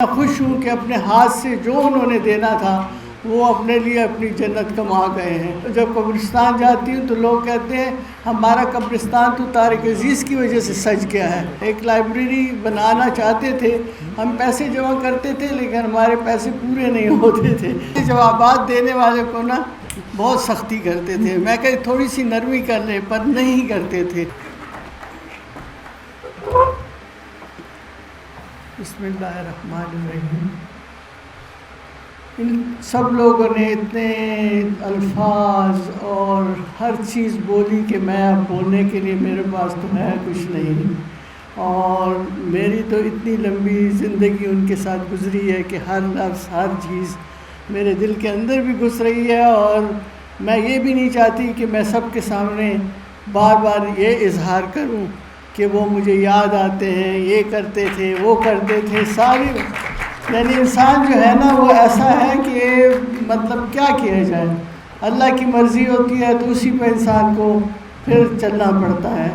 میں خوش ہوں کہ اپنے ہاتھ سے جو انہوں نے دینا تھا وہ اپنے لیے اپنی جنت کما گئے ہیں۔ جب قبرستان جاتی ہوں تو لوگ کہتے ہیں ہمارا قبرستان تو طارق عزیز کی وجہ سے سج گیا ہے۔ ایک لائبریری بنانا چاہتے تھے، ہم پیسے جمع کرتے تھے لیکن ہمارے پیسے پورے نہیں ہوتے تھے۔ جوابات دینے والے کو نا بہت سختی کرتے تھے، میں کہ تھوڑی سی نرمی کر لیں، پر نہیں کرتے تھے۔ بسم اللہ الرحمن الرحیم۔ ان سب لوگوں نے اتنے الفاظ اور ہر چیز بولی کہ میں اب بولنے کے لیے میرے پاس تو ہے کچھ نہیں، اور میری تو اتنی لمبی زندگی ان کے ساتھ گزری ہے کہ ہر لفظ ہر چیز میرے دل کے اندر بھی گھس رہی ہے، اور میں یہ بھی نہیں چاہتی کہ میں سب کے سامنے بار بار یہ اظہار کروں کہ وہ مجھے یاد آتے ہیں، یہ کرتے تھے وہ کرتے تھے ساری، یعنی انسان جو ہے نا وہ ایسا ہے کہ مطلب کیا کیا جائے، اللہ کی مرضی ہوتی ہے تو اسی پہ انسان کو پھر چلنا پڑتا ہے۔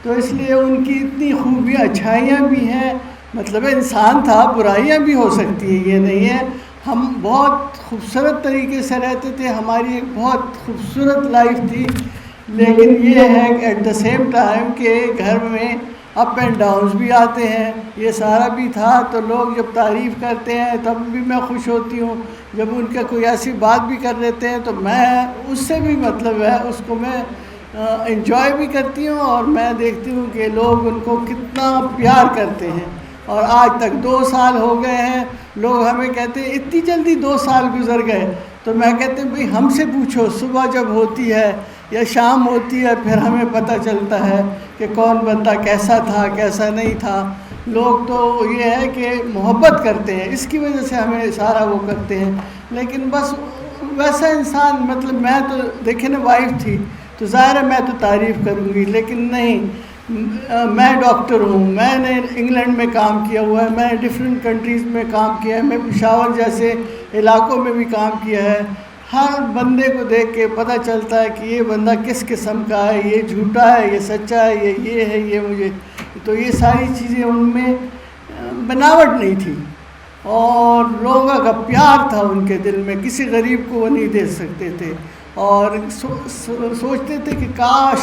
تو اس لیے ان کی اتنی خوبیاں اچھائیاں بھی ہیں، مطلب انسان تھا، برائیاں بھی ہو سکتی ہیں، یہ نہیں ہے۔ ہم بہت خوبصورت طریقے سے رہتے تھے، ہماری ایک بہت خوبصورت لائف تھی، لیکن یہ ہے کہ ایٹ دا سیم ٹائم کہ گھر میں اپ اینڈ ڈاؤنز بھی آتے ہیں، یہ سارا بھی تھا۔ تو لوگ جب تعریف کرتے ہیں تب بھی میں خوش ہوتی ہوں، جب ان کا کوئی ایسی بات بھی کر لیتے ہیں تو میں اس سے بھی مطلب ہے اس کو میں انجوائے بھی کرتی ہوں، اور میں دیکھتی ہوں کہ لوگ ان کو کتنا پیار کرتے ہیں۔ اور آج تک 2 سال ہو گئے ہیں، لوگ ہمیں کہتے ہیں اتنی جلدی 2 سال گزر گئے، تو میں کہتے ہیں بھئی ہم سے پوچھو، صبح جب ہوتی ہے یا شام ہوتی ہے پھر ہمیں پتہ چلتا ہے کہ کون بندہ کیسا تھا کیسا نہیں تھا۔ لوگ تو یہ ہے کہ محبت کرتے ہیں، اس کی وجہ سے ہمیں سارا وہ کرتے ہیں، لیکن بس ویسا انسان مطلب میں تو دیکھیں نا وائف تھی تو ظاہر ہے میں تو تعریف کروں گی، لیکن نہیں، میں ڈاکٹر ہوں، میں نے انگلینڈ میں کام کیا ہوا ہے، میں نے ڈفرینٹ کنٹریز میں کام کیا ہے، میں پشاور جیسے علاقوں میں بھی کام کیا ہے۔ ہر بندے کو دیکھ کے پتہ چلتا ہے کہ یہ بندہ کس قسم کا ہے، یہ جھوٹا ہے، یہ سچا ہے، یہ ہے، یہ مجھے، تو یہ ساری چیزیں ان میں بناوٹ نہیں تھی، اور لوگوں کا پیار تھا ان کے دل میں، کسی غریب کو وہ نہیں دے سکتے تھے، اور سوچتے تھے کہ کاش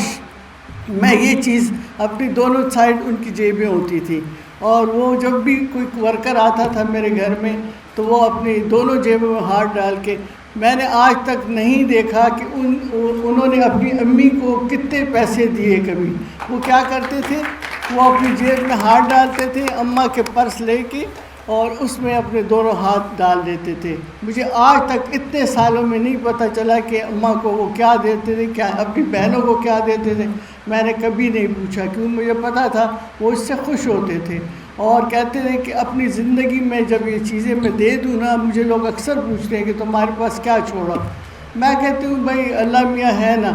میں یہ چیز اپنی دونوں سائڈ ان کی جیبیں ہوتی تھی، اور وہ جب بھی کوئی ورکر آتا تھا میرے گھر میں تو وہ اپنی دونوں جیبوں میں ہاتھ ڈال کے، میں نے آج تک نہیں دیکھا کہ انہوں نے اپنی امی کو کتنے پیسے دیے کبھی۔ وہ کیا کرتے تھے، وہ اپنی جیب میں ہاتھ ڈالتے تھے، اماں کے پرس لے کے اور اس میں اپنے دونوں ہاتھ ڈال دیتے تھے۔ مجھے آج تک اتنے سالوں میں نہیں پتہ چلا کہ اماں کو وہ کیا دیتے تھے، کیا اپنی بہنوں کو کیا دیتے تھے، میں نے کبھی نہیں پوچھا، کیوں مجھے پتہ تھا وہ اس سے خوش ہوتے تھے، اور کہتے تھے کہ اپنی زندگی میں جب یہ چیزیں میں دے دوں نا، مجھے لوگ اکثر پوچھتے ہیں کہ تمہارے پاس کیا چھوڑا، میں کہتی ہوں بھائی اللہ میاں ہے نا،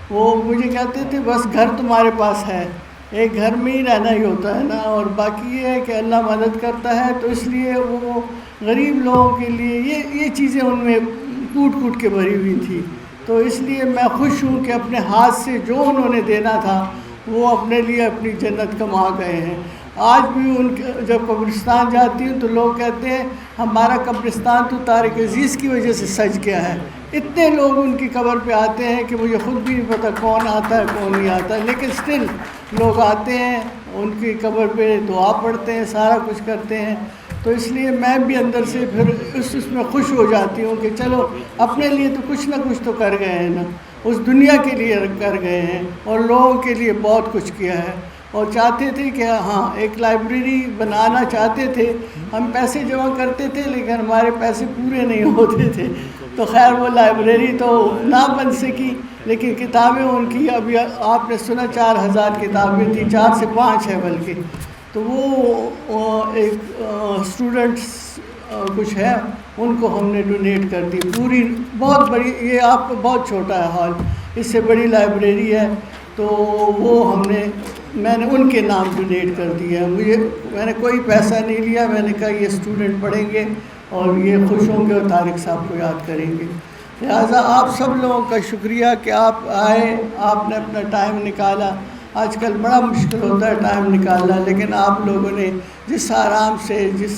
وہ مجھے کہتے تھے بس گھر تمہارے پاس ہے، ایک گھر میں ہی رہنا ہی ہوتا ہے نا، اور باقی یہ ہے کہ اللہ مدد کرتا ہے، تو اس لیے وہ غریب لوگوں کے لیے یہ چیزیں ان میں کوٹ کوٹ کے بھری ہوئی تھی۔ تو اس لیے میں خوش ہوں کہ اپنے ہاتھ سے جو انہوں نے دینا تھا وہ اپنے لیے اپنی جنت کما گئے ہیں۔ آج بھی جب قبرستان جاتی ہوں تو لوگ کہتے ہیں ہمارا قبرستان تو طارق عزیز کی وجہ سے سج گیا ہے۔ اتنے لوگ ان کی قبر پہ آتے ہیں کہ مجھے خود بھی نہیں پتہ کون آتا ہے کون نہیں آتا ہے، لیکن سٹل لوگ آتے ہیں، ان کی قبر پہ دعا پڑھتے ہیں، سارا کچھ کرتے ہیں۔ تو اس لیے میں بھی اندر سے پھر اس میں خوش ہو جاتی ہوں کہ چلو اپنے لیے تو کچھ نہ کچھ تو کر گئے ہیں نا، اس دنیا کے لیے کر گئے ہیں، اور لوگوں کے لیے بہت کچھ کیا ہے، اور چاہتے تھے کہ ہاں ایک لائبریری بنانا چاہتے تھے، ہم پیسے جمع کرتے تھے لیکن ہمارے پیسے پورے نہیں ہوتے تھے، تو خیر وہ لائبریری تو نہ بن سکی، لیکن کتابیں ان کی ابھی آپ نے سنا 4000 کتابیں تھیں، 4 سے 5 ہے بلکہ، تو وہ ایک اسٹوڈنٹس کچھ ہے ان کو ہم نے ڈونیٹ کر دی، پوری بہت بڑی، یہ آپ کو بہت چھوٹا ہے ہال، اس سے بڑی لائبریری ہے، تو وہ میں نے ان کے نام ڈونیٹ کر دیا۔ میں نے کوئی پیسہ نہیں لیا، میں نے کہا یہ اسٹوڈنٹ پڑھیں گے اور یہ خوش ہوں گے اور طارق صاحب کو یاد کریں گے۔ لہٰذا آپ سب لوگوں کا شکریہ کہ آپ آئے، آپ نے اپنا ٹائم نکالا، آج کل بڑا مشکل ہوتا ہے ٹائم نکالنا، لیکن آپ لوگوں نے جس آرام سے، جس